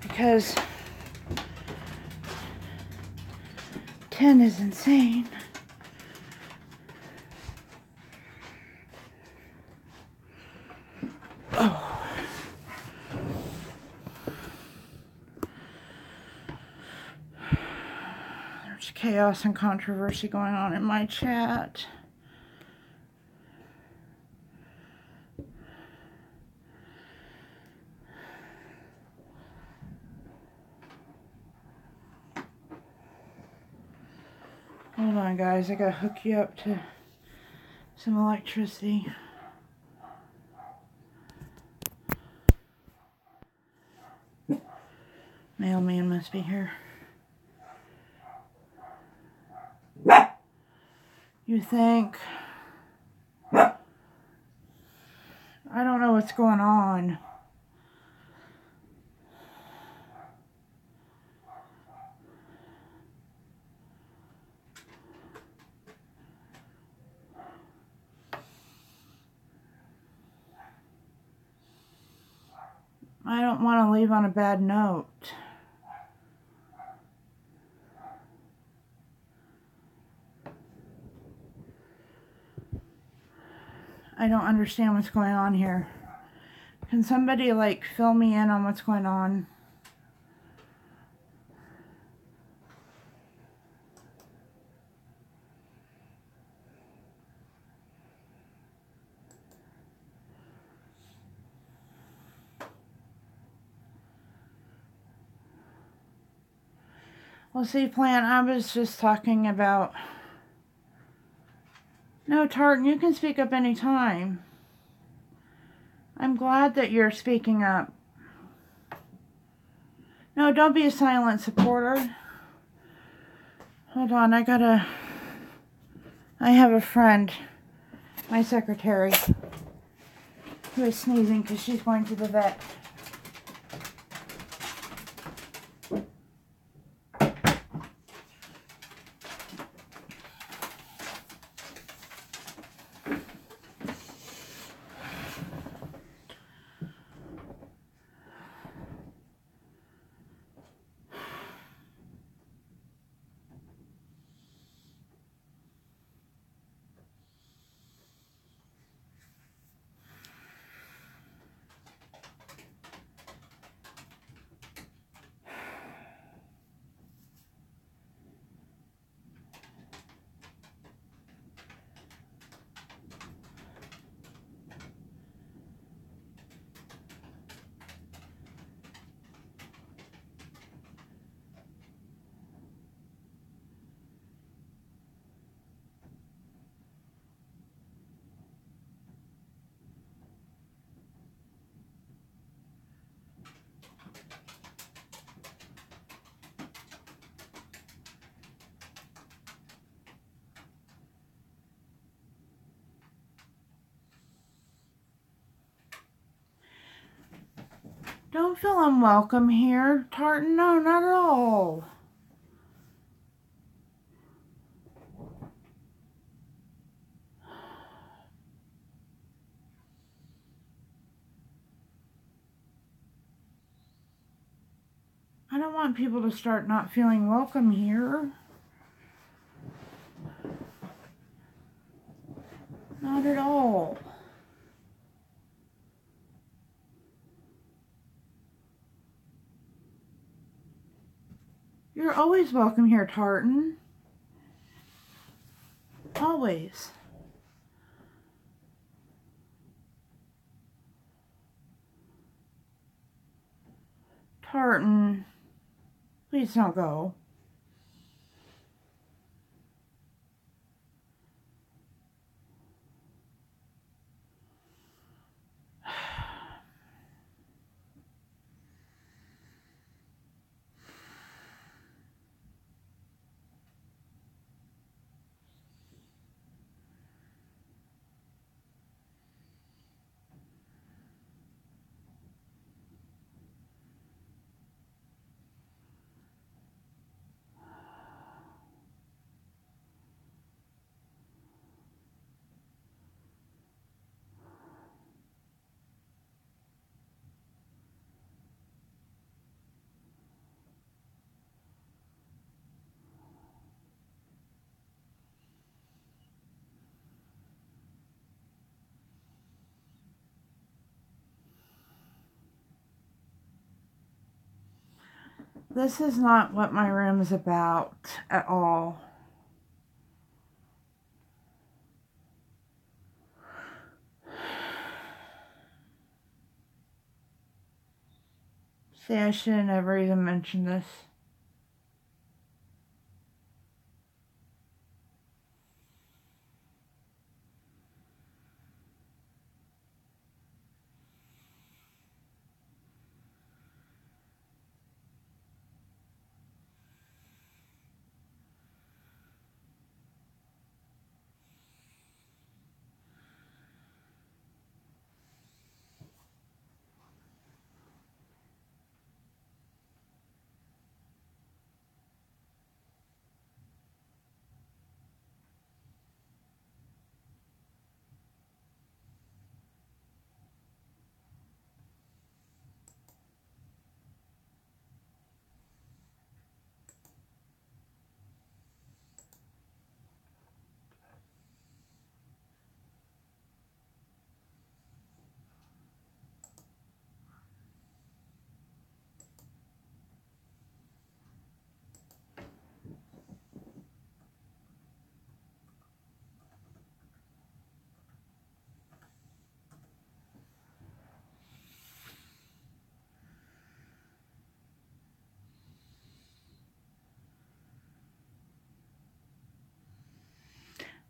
Because 10 is insane. Oh. There's chaos and controversy going on in my chat. Hold on, guys. I gotta hook you up to some electricity. Mailman must be here. You think? I don't know what's going on. I don't want to leave on a bad note. I don't understand what's going on here. Can somebody, like, fill me in on what's going on? Well, see, Plant, I was just talking about... No, Tartan, you can speak up anytime. I'm glad that you're speaking up. No, don't be a silent supporter. Hold on, I have a friend, my secretary, who is sneezing because she's going to the vet. Don't feel unwelcome here, Tartan. No, not at all. I don't want people to start not feeling welcome here. Not at all. You're always welcome here, Tartan. Always. Tartan, please don't go. This is not what my room is about at all. See, I should have never even mentioned this.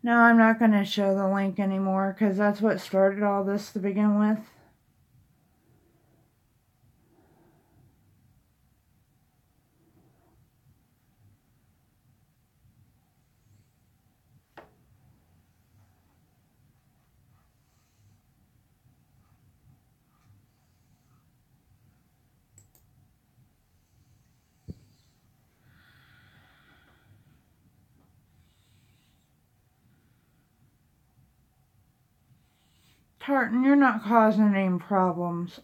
No, I'm not going to show the link anymore because that's what started all this to begin with. Tartan, you're not causing any problems.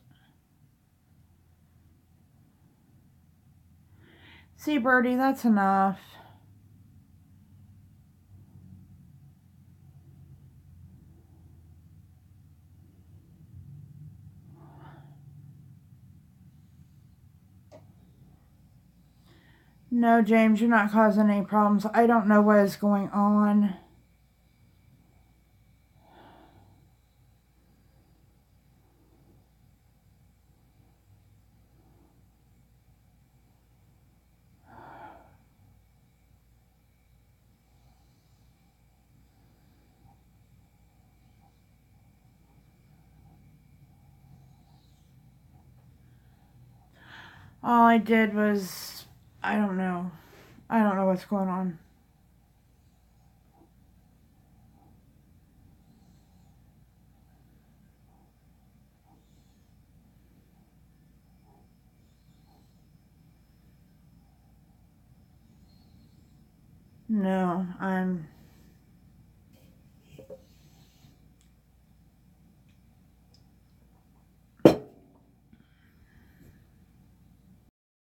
See, Birdie, that's enough. No, James, you're not causing any problems. I don't know what is going on. All I did was, I don't know. I don't know what's going on. No, I'm